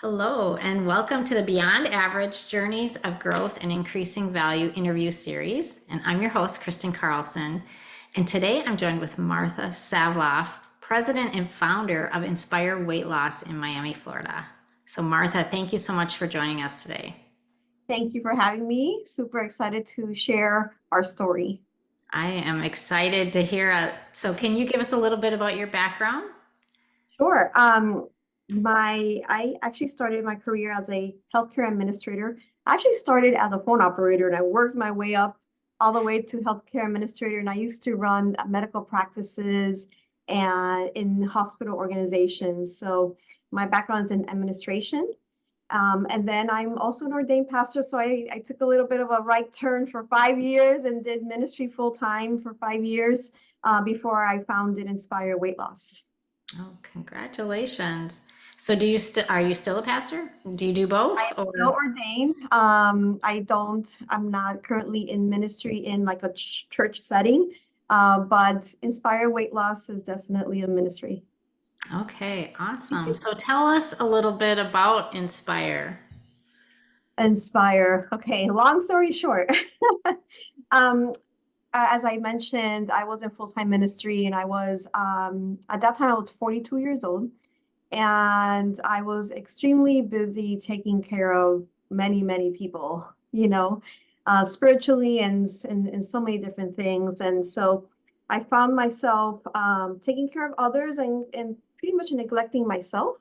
Hello, and welcome to the Beyond Average Journeys of Growth and Increasing Value interview series. And I'm your host, Kristen Carlson. And today I'm joined with Martha Savloff, president and founder of Inspire Weight Loss in Miami, Florida. So, Martha, thank you so much for joining us today. Thank you for having me. Super excited to share our story. I am excited to hear it. So, can you give us a little bit about your background? Sure. I actually started my career as a healthcare administrator. I actually started as a phone operator and I worked my way up all the way to healthcare administrator. And I used to run medical practices and in hospital organizations. So my background is in administration. And then I'm also an ordained pastor. So I took a little bit of a right turn for 5 years and did ministry full time for 5 years before I founded Inspire Weight Loss. Oh, congratulations. So, are you still a pastor? Do you do I both am still or? ordained. I'm not currently in ministry in like a church setting, but Inspire Weight Loss is definitely a ministry. Okay, awesome. So tell us a little bit about Inspire. Inspire. Okay, long story short. um, as I mentioned, I was in full-time ministry and I was at that time I was 42 years old and I was extremely busy taking care of many, many people, spiritually and so many different things. And so I found myself taking care of others and pretty much neglecting myself.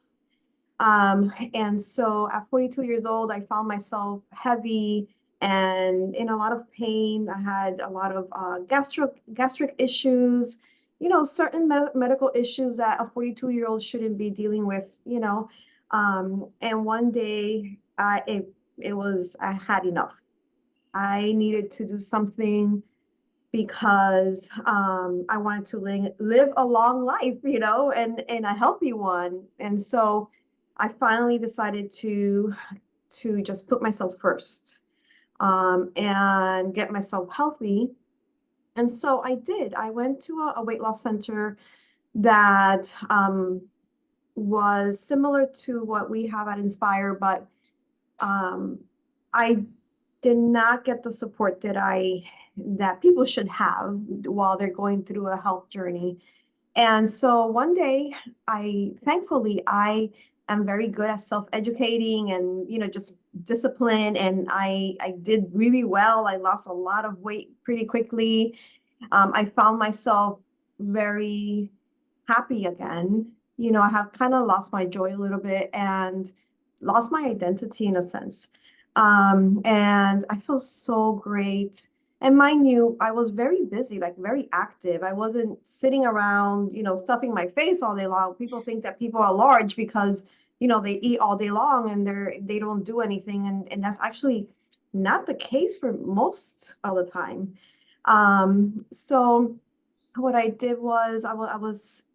And so at 42 years old, I found myself heavy and in a lot of pain. I had a lot of gastric issues, certain medical issues that a 42-year-old shouldn't be dealing with. And one day I had enough. I needed to do something because I wanted to live a long life, and a healthy one. And so I finally decided to just put myself first and get myself healthy. And so I did. I went to a weight loss center that was similar to what we have at Inspire, but um, I did not get the support that people should have while they're going through a health journey. And so one day, thankfully I am very good at self-educating and just discipline, and I did really well. I lost a lot of weight pretty quickly. I found myself very happy again. I have kind of lost my joy a little bit and lost my identity in a sense. And I feel so great. And mind you, I was very busy, like very active. I wasn't sitting around, stuffing my face all day long. People think that people are large because, they eat all day long and they don't do anything. And that's actually not the case for most of the time. So what I did was I was,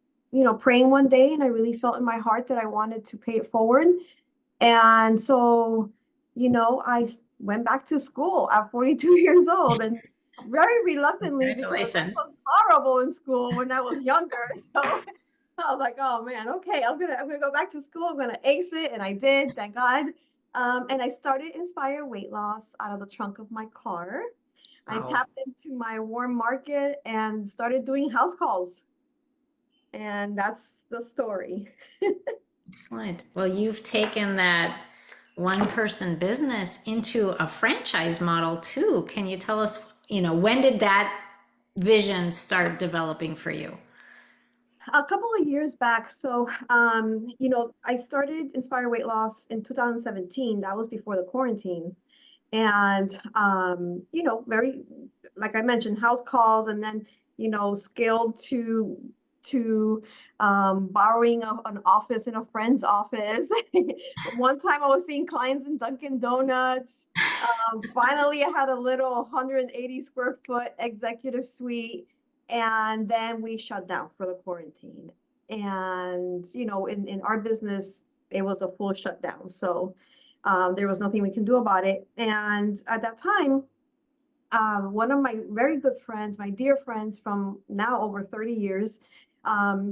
praying one day and I really felt in my heart that I wanted to pay it forward. And so, I went back to school at 42 years old and very reluctantly because I Congratulations. was horrible in school when I was younger. So I was like, oh man, okay, I'm gonna go back to school. I'm gonna ace it. And I did, thank God. And I started Inspire Weight Loss out of the trunk of my car. I Wow. tapped into my warm market and started doing house calls. And that's the story. Excellent. Well, you've taken that one person business into a franchise model too. Can you tell us, when did that vision start developing for you? A couple of years back, so I started Inspire Weight Loss in 2017. That was before the quarantine. And very, like I mentioned, house calls, and then scaled to borrowing an office in a friend's office. One time I was seeing clients in Dunkin' Donuts. Finally, I had a little 180 square foot executive suite, and then we shut down for the quarantine. And in our business, it was a full shutdown. So there was nothing we can do about it. And at that time, one of my very good friends, my dear friends from now over 30 years,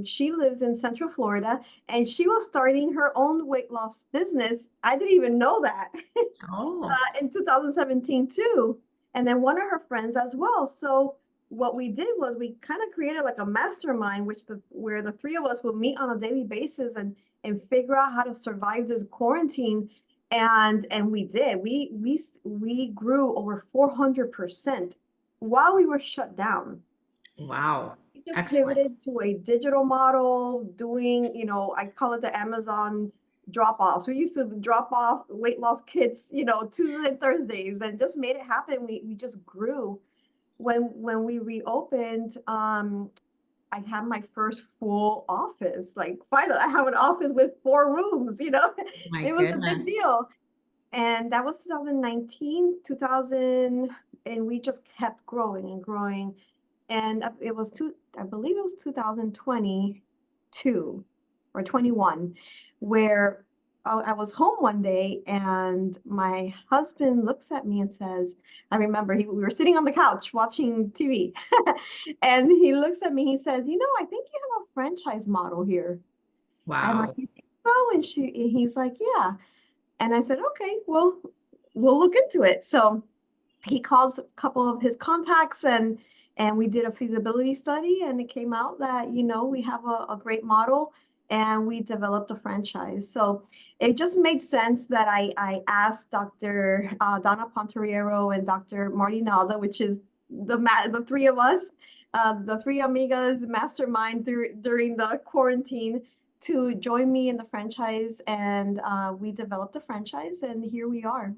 She lives in Central Florida, and she was starting her own weight loss business. I didn't even know that Oh, in 2017 too. And then one of her friends as well. So what we did was we kind of created like a mastermind, where the three of us would meet on a daily basis and figure out how to survive this quarantine. And we did. We grew over 400% while we were shut down. wow. We just Excellent. pivoted to a digital model, doing, I call it the Amazon drop offs. We used to drop off weight loss kits, Tuesdays and Thursdays, and just made it happen. We just grew. When we reopened, I had my first full office. Like finally, I have an office with 4 rooms, My it was a big goodness. deal. And that was 2019, 2000, and we just kept growing and growing. And I believe it was 2022 or 21, where I was home one day and my husband looks at me and says, I remember we were sitting on the couch watching TV, and he looks at me, he says, I think you have a franchise model here. I'm like, Wow. you think so? And he's like, yeah. And I said, okay, well, we'll look into it. So he calls a couple of his contacts, and we did a feasibility study, and it came out that we have a great model, and we developed a franchise. So it just made sense that I asked Dr. Donna Ponteriero and Dr. Marty Nalda, which is the three of us, the three amigas mastermind during the quarantine, to join me in the franchise, and we developed a franchise, and here we are.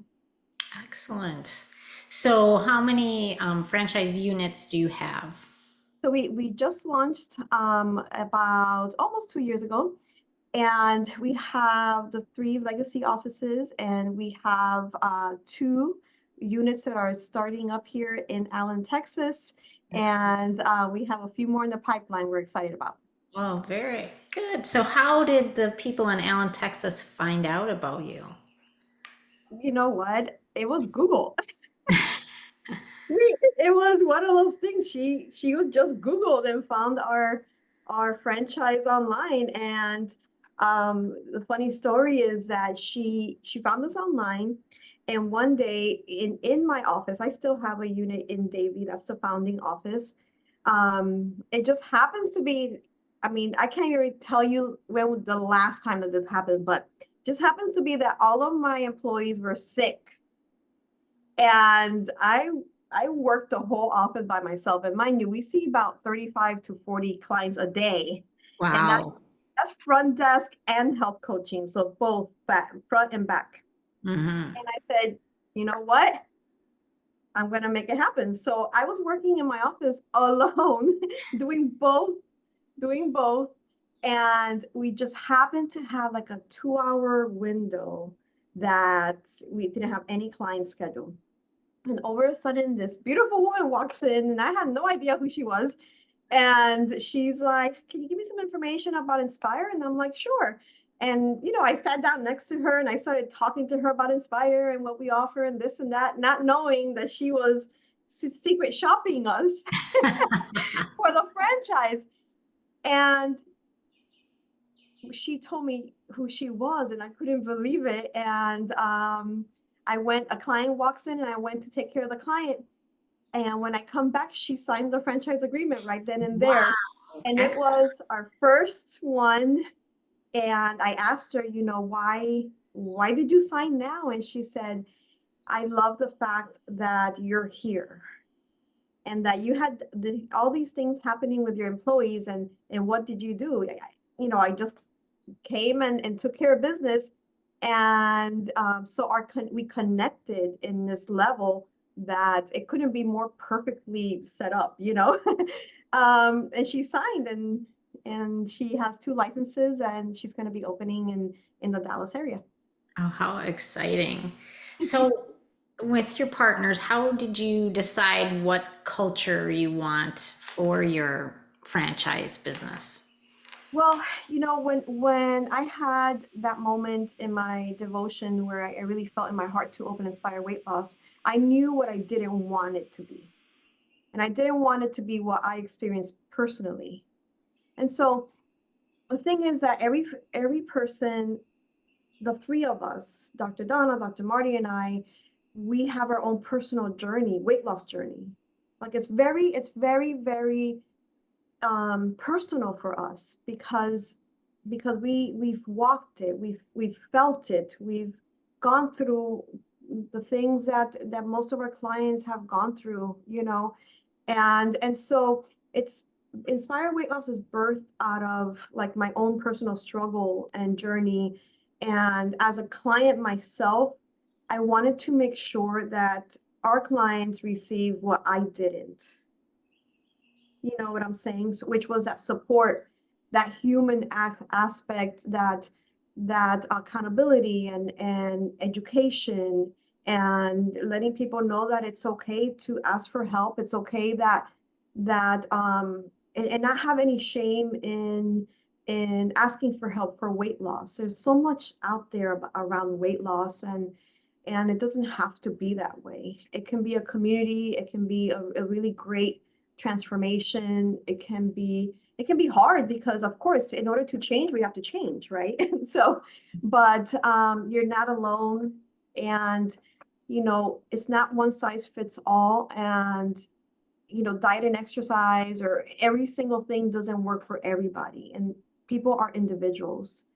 Excellent. So, how many franchise units do you have? So we just launched about almost 2 years ago, and we have the three legacy offices, and we have two units that are starting up here in Allen, Texas, Excellent. and we have a few more in the pipeline we're excited about. Oh, very good. So, how did the people in Allen, Texas find out about you? You know what? It was Google. It was one of those things. She was just Googled and found our franchise online. And the funny story is that she found us online. And one day in my office, I still have a unit in Davie. That's the founding office. It just happens to be, I mean, I can't even tell you when the last time that this happened, but just happens to be that all of my employees were sick, and I worked the whole office by myself. And mind you, we see about 35 to 40 clients a day. And Wow. that's front desk and health coaching. So both front and back. Hmm. And I said, you know what? I'm gonna make it happen. So I was working in my office alone, doing both, doing both. And we just happened to have like a 2 hour window that we didn't have any clients scheduled. And over a sudden, this beautiful woman walks in, and I had no idea who she was. And she's like, "Can you give me some information about Inspire?" And I'm like, "Sure." And I sat down next to her and I started talking to her about Inspire and what we offer and this and that, not knowing that she was secret shopping us for the franchise. And she told me who she was, and I couldn't believe it. And a client walks in, and I went to take care of the client. And when I come back, she signed the franchise agreement right then and Wow. there. And it Excellent. was our first one. And I asked her, why did you sign now? And she said, I love the fact that you're here and that you had all these things happening with your employees. And what did you do? I just came and took care of business. And so we connected in this level that it couldn't be more perfectly set up. And she signed, and she has 2 licenses, and she's going to be opening in the Dallas area. Oh, how exciting. So, with your partners, how did you decide what culture you want for your franchise business? Well, when I had that moment in my devotion where I really felt in my heart to open Inspire Weight Loss, I knew what I didn't want it to be. And I didn't want it to be what I experienced personally. And so the thing is that every person, the three of us, Dr. Donna, Dr. Marty, and I, we have our own personal journey, weight loss journey. Like it's very personal for us because we've walked it, we've felt it, we've gone through the things that most of our clients have gone through, and so it's Inspire Weight Loss is birthed out of like my own personal struggle and journey. And as a client myself, I wanted to make sure that our clients receive what I didn't. You know what I'm saying? So, which was that support, that human aspect, that accountability and education, and letting people know that it's okay to ask for help. It's okay and not have any shame in asking for help for weight loss. There's so much out there around weight loss, and it doesn't have to be that way. It can be a community. It can be a really great transformation. It can be hard because, of course, in order to change, we have to change, right? So, but you're not alone, and it's not one size fits all, and diet and exercise or every single thing doesn't work for everybody, and people are individuals.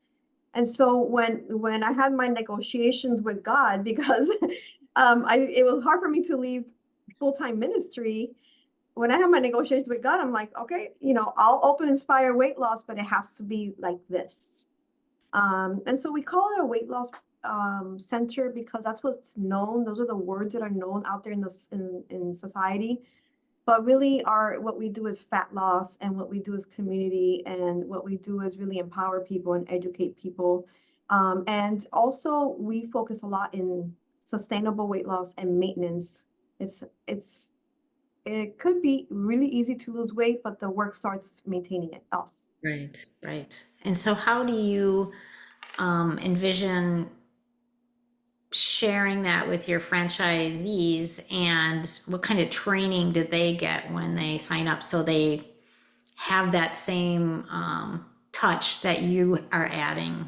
And so when I had my negotiations with God, because it was hard for me to leave full-time ministry. When I have my negotiations with God, I'm like, okay, I'll open Inspire Weight Loss, but it has to be like this. And so we call it a weight loss center because that's what's known. Those are the words that are known out there in society. But really, what we do is fat loss, and what we do is community, and what we do is really empower people and educate people. And also, we focus a lot in sustainable weight loss and maintenance. It could be really easy to lose weight, but the work starts maintaining it off. Right, right. And so, how do you envision sharing that with your franchisees, and what kind of training do they get when they sign up so they have that same touch that you are adding?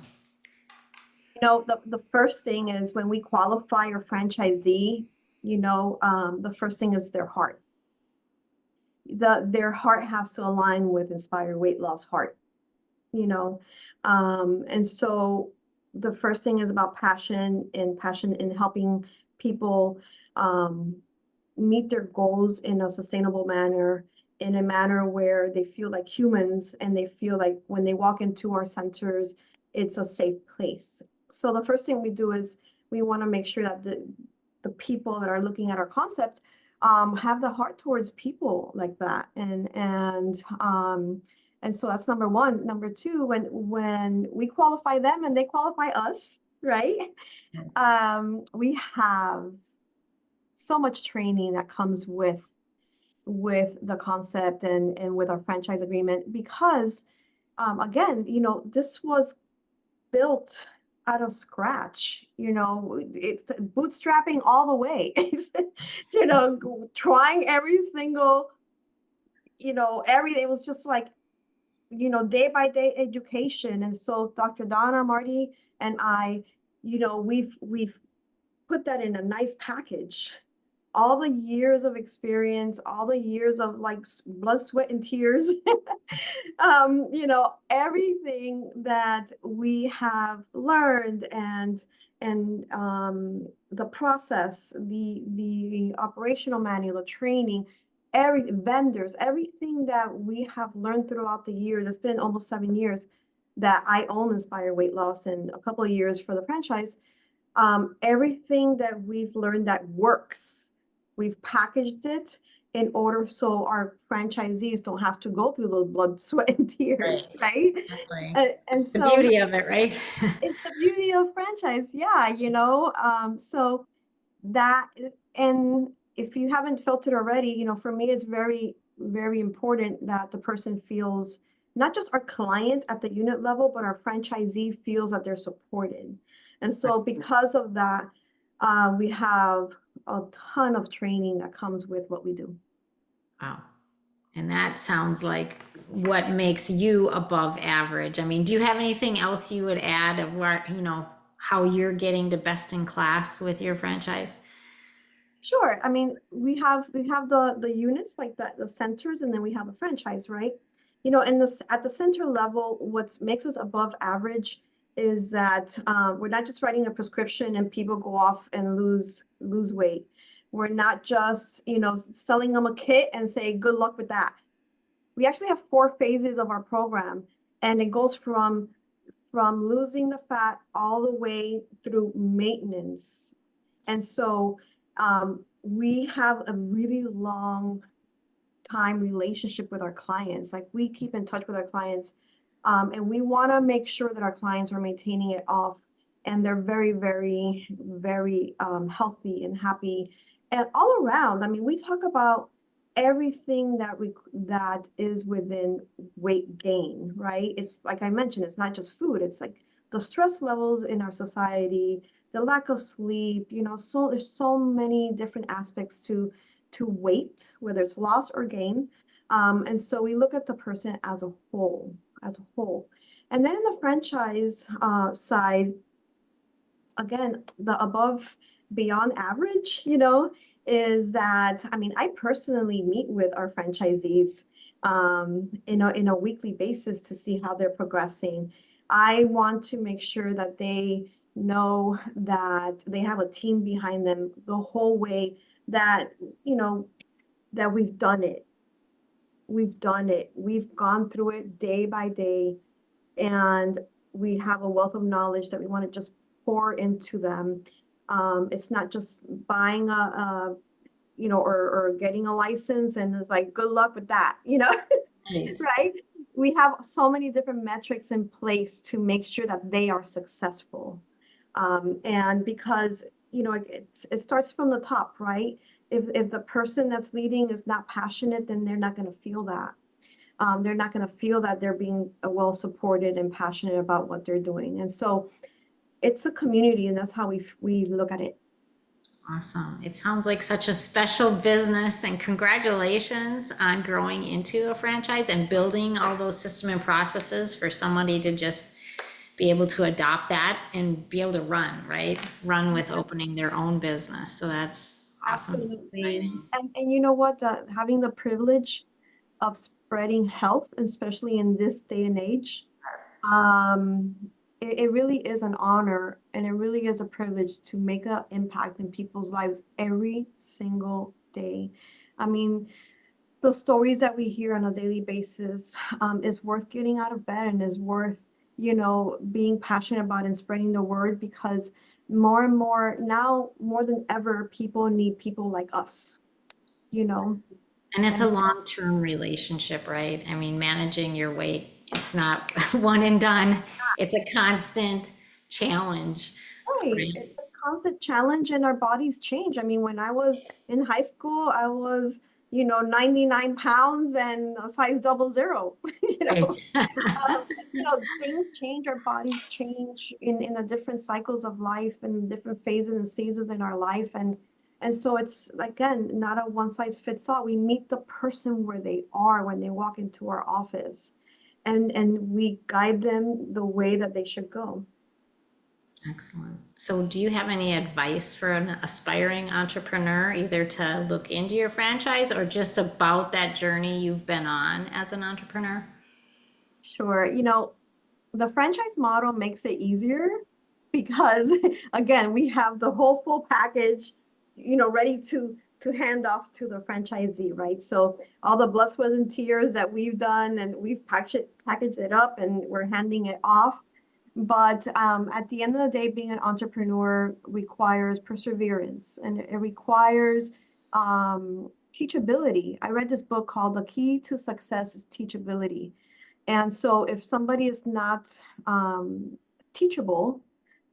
The first thing is when we qualify your franchisee, the first thing is their heart. Their heart has to align with Inspire Weight Loss heart, and so the first thing is about passion in helping people meet their goals in a sustainable manner, in a manner where they feel like humans, and they feel like when they walk into our centers, it's a safe place. So the first thing we do is we want to make sure that the people that are looking at our concept have the heart towards people like that, and so that's number one. Number two, when we qualify them and they qualify us, right? We have so much training that comes with the concept and with our franchise agreement, because again, this was built out of scratch. It's bootstrapping all the way. Trying every single, every day was just like, day by day education. And so Dr. Donna, Marty, and I, we've put that in a nice package. All the years of experience, all the years of like blood, sweat, and tears, everything that we have learned, and the process, the operational manual, the training, every vendors, everything that we have learned throughout the years. It's been almost 7 years that I own Inspire Weight Loss, and a couple of years for the franchise. Everything that we've learned that works, we've packaged it in order so our franchisees don't have to go through those blood, sweat, and tears, Right. right? Exactly. And The so beauty of it, right? it's the beauty of franchise, yeah, so that, and if you haven't felt it already, for me, it's very, very important that the person feels, not just our client at the unit level, but our franchisee feels that they're supported. And so because of that, we have a ton of training that comes with what we do. Wow. And that sounds like what makes you above average. I mean, do you have anything else you would add of where, how you're getting to best in class with your franchise? Sure. I mean, we have the units like the centers, and then we have the franchise, right? In this at the center level, what makes us above average is that we're not just writing a prescription and people go off and lose weight. We're not just selling them a kit and say good luck with that. We actually have 4 phases of our program, and it goes from losing the fat all the way through maintenance. And so we have a really long time relationship with our clients. Like we keep in touch with our clients, and we want to make sure that our clients are maintaining it off and they're very, very, very healthy and happy and all around. I mean, we talk about everything that is within weight gain, right? It's like I mentioned, it's not just food. It's like the stress levels in our society, the lack of sleep, so there's so many different aspects to weight, whether it's loss or gain. And so we look at the person as a whole. And then the franchise side, again, the above beyond average, is that, I mean, I personally meet with our franchisees in a weekly basis to see how they're progressing. I want to make sure that they know that they have a team behind them the whole way, that, you know, that we've done it. We've done it. We've gone through it day by day, and we have a wealth of knowledge that we want to just pour into them. It's not just buying or getting a license and it's like, good luck with that, Nice. right? We have so many different metrics in place to make sure that they are successful. And because, it starts from the top, right? If the person that's leading is not passionate, then they're not going to feel that. They're not going to feel that they're being well supported and passionate about what they're doing. And so it's a community, and that's how we look at it. Awesome. It sounds like such a special business, and congratulations on growing into a franchise and building all those system and processes for somebody to just be able to adopt that and be able to run, right? Run with opening their own business. So that's awesome. Absolutely. Exciting. And you know what? Having the privilege of spreading health, especially in this day and age, Yes. um, it really is an honor, and it really is a privilege to make an impact in people's lives every single day. I mean, the stories that we hear on a daily basis is worth getting out of bed, and is worth, being passionate about and spreading the word, because more and more now, more than ever, people need people like us, you know. And it's a And so, long-term relationship, right? I mean, managing your weight, it's not one and done. It's a constant challenge, right, right? it's a constant challenge, and our bodies change. I mean, when I was in high school, I was, 99 pounds and a size 00, you Right. know. Things change, our bodies change in the different cycles of life and different phases and seasons in our life. And so it's, again, not a one size fits all. We meet the person where they are when they walk into our office, and we guide them the way that they should go. Excellent. So, do you have any advice for an aspiring entrepreneur, either to look into your franchise or just about that journey you've been on as an entrepreneur? Sure. The franchise model makes it easier because, again, we have the whole full package, ready to hand off to the franchisee, right? So all the blood, sweat, and tears that we've done, and we've packaged it up, and we're handing it off. But at the end of the day, being an entrepreneur requires perseverance, and it requires teachability. I read this book called The Key to Success is Teachability. And so if somebody is not teachable,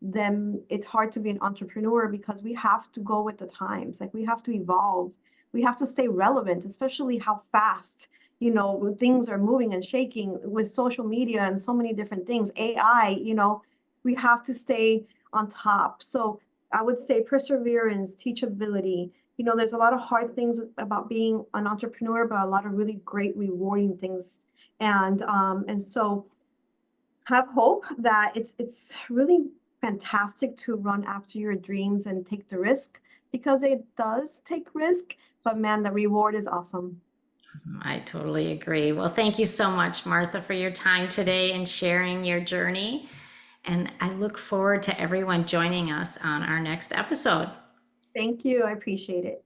then it's hard to be an entrepreneur, because we have to go with the times. Like, we have to evolve. We have to stay relevant, especially how fast, things are moving and shaking with social media and so many different things. AI, we have to stay on top. So I would say perseverance, teachability, you know, there's a lot of hard things about being an entrepreneur, but a lot of really great, rewarding things. And so have hope that it's really fantastic to run after your dreams and take the risk, because it does take risk, but man, the reward is awesome. I totally agree. Well, thank you so much, Martha, for your time today and sharing your journey. And I look forward to everyone joining us on our next episode. Thank you. I appreciate it.